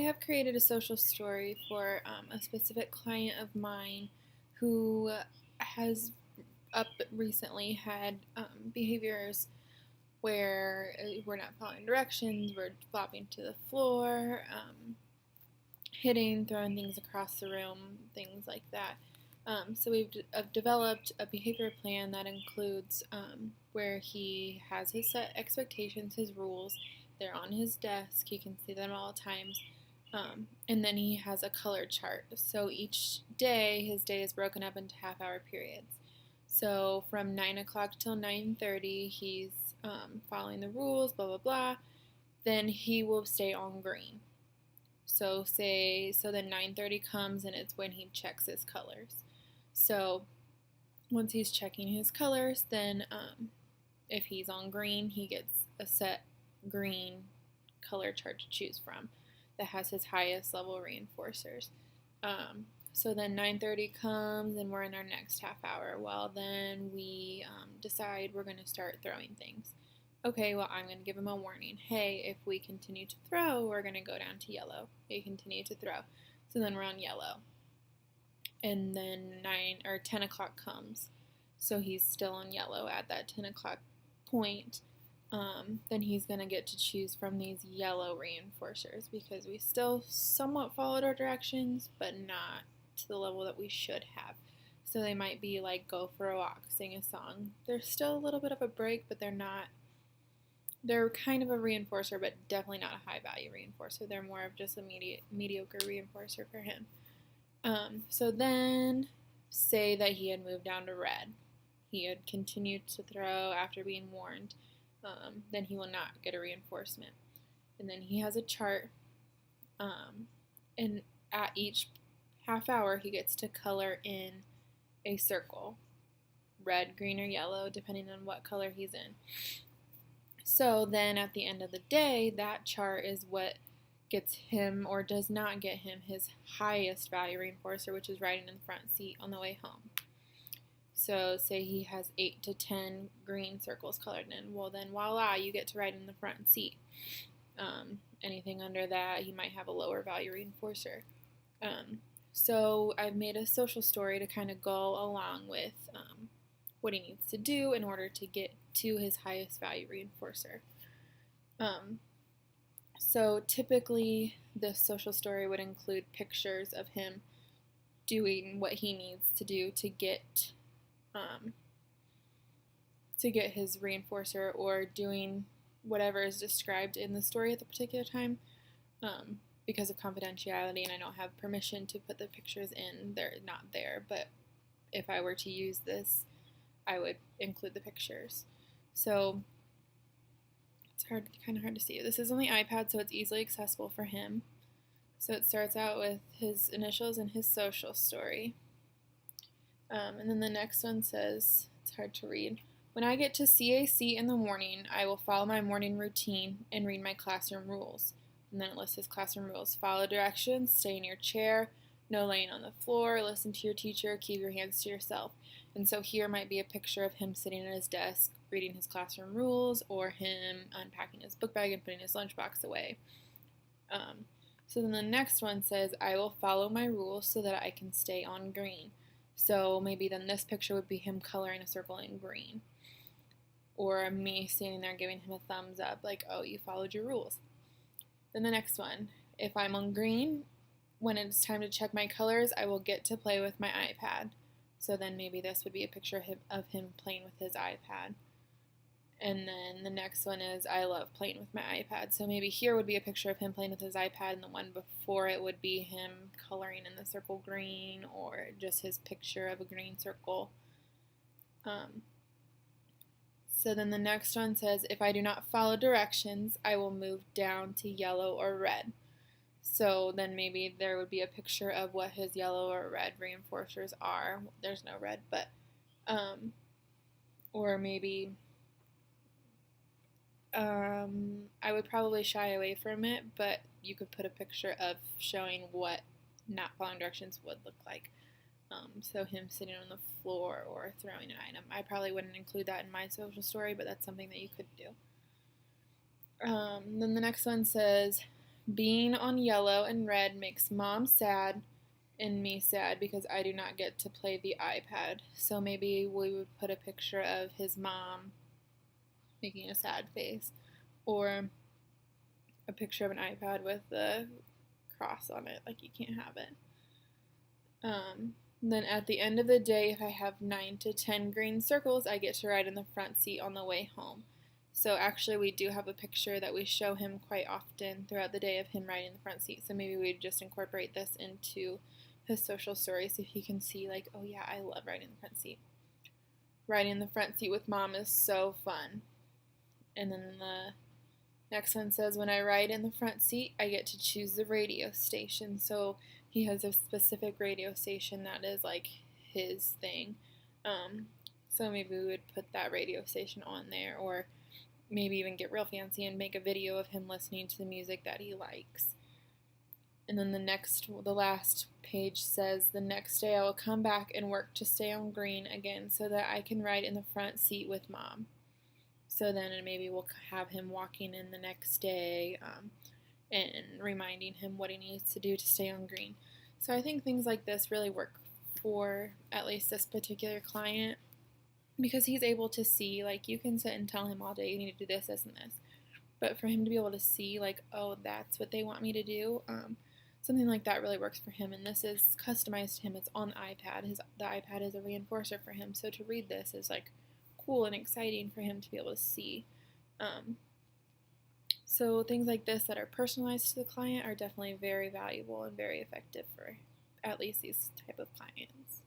have created a social story for a specific client of mine who has up recently had behaviors where we're not following directions, we're flopping to the floor, hitting, throwing things across the room, things like that. So we've developed a behavior plan that includes where he has his set expectations, his rules. They're on his desk. He can see them all times. And then he has a color chart. So each day, his day is broken up into half-hour periods. So from 9 o'clock till 9:30, he's following the rules, blah, blah, blah. Then he will stay on green. So then 9:30 comes and it's when he checks his colors. So once he's checking his colors, then if he's on green, he gets a set green color chart to choose from that has his highest level reinforcers. So then 9:30 comes and we're in our next half hour. Well, then we decide we're going to start throwing things. Okay, well, I'm going to give him a warning. Hey, if we continue to throw, we're going to go down to yellow. We continue to throw. So then we're on yellow. And then 9 or 10 o'clock comes. So he's still on yellow at that 10 o'clock point. Then he's going to get to choose from these yellow reinforcers because we still somewhat followed our directions, but not to the level that we should have. So they might be like go for a walk, sing a song. There's still a little bit of a break, but they're kind of a reinforcer, but definitely not a high value reinforcer. They're more of just a mediocre reinforcer for him. So then say that he had moved down to red. He had continued to throw after being warned. Then he will not get a reinforcement. And then he has a chart. And at each half hour, he gets to color in a circle. Red, green, or yellow, depending on what color he's in. So then at the end of the day, that chart is what gets him or does not get him his highest value reinforcer, which is riding in the front seat on the way home. So say he has 8 to 10 green circles colored in. Well, then voila, you get to ride in the front seat. Anything under that, he might have a lower value reinforcer. So I've made a social story to kind of go along with what he needs to do in order to get to his highest value reinforcer. So typically, the social story would include pictures of him doing what he needs to do to get his reinforcer or doing whatever is described in the story at the particular time. Because of confidentiality and I don't have permission to put the pictures in, they're not there. But if I were to use this, I would include the pictures. So it's kind of hard to see. This is on the iPad, so it's easily accessible for him. So it starts out with his initials and his social story. And then the next one says, it's hard to read. When I get to CAC in the morning, I will follow my morning routine and read my classroom rules. And then it lists his classroom rules. Follow directions, stay in your chair, no laying on the floor, listen to your teacher, keep your hands to yourself. And so here might be a picture of him sitting at his desk, reading his classroom rules, or him unpacking his book bag and putting his lunchbox away. So then the next one says, I will follow my rules so that I can stay on green. So maybe then this picture would be him coloring a circle in green. Or me standing there giving him a thumbs up, like, oh, you followed your rules. Then the next one, if I'm on green, when it's time to check my colors, I will get to play with my iPad. So then maybe this would be a picture of him playing with his iPad. And then the next one is, I love playing with my iPad. So maybe here would be a picture of him playing with his iPad, and the one before it would be him coloring in the circle green, or just his picture of a green circle. So then the next one says, if I do not follow directions, I will move down to yellow or red. So then maybe there would be a picture of what his yellow or red reinforcers are. There's no red, but, or maybe, I would probably shy away from it, but you could put a picture of showing what not following directions would look like. So him sitting on the floor or throwing an item. I probably wouldn't include that in my social story, but that's something that you could do. Then the next one says, Being on yellow and red makes mom sad and me sad because I do not get to play the iPad. So maybe we would put a picture of his mom making a sad face, or a picture of an iPad with the cross on it, like you can't have it. Then at the end of the day, if I have 9 to 10 green circles, I get to ride in the front seat on the way home. So actually, we do have a picture that we show him quite often throughout the day of him riding in the front seat. So maybe we'd just incorporate this into his social story so he can see, like, oh yeah, I love riding in the front seat. Riding in the front seat with mom is so fun. And then the next one says, when I ride in the front seat, I get to choose the radio station. So he has a specific radio station that is like his thing. So maybe we would put that radio station on there, or maybe even get real fancy and make a video of him listening to the music that he likes. And then the last page says, the next day I will come back and work to stay on green again so that I can ride in the front seat with mom. So then maybe we'll have him walking in the next day and reminding him what he needs to do to stay on green. So I think things like this really work for at least this particular client, because he's able to see, like, you can sit and tell him all day, you need to do this, this, and this. But for him to be able to see, like, oh, that's what they want me to do, something like that really works for him. And this is customized to him. It's on the iPad. The iPad is a reinforcer for him. So to read this is, like, cool and exciting for him to be able to see. So things like this that are personalized to the client are definitely very valuable and very effective for at least these type of clients.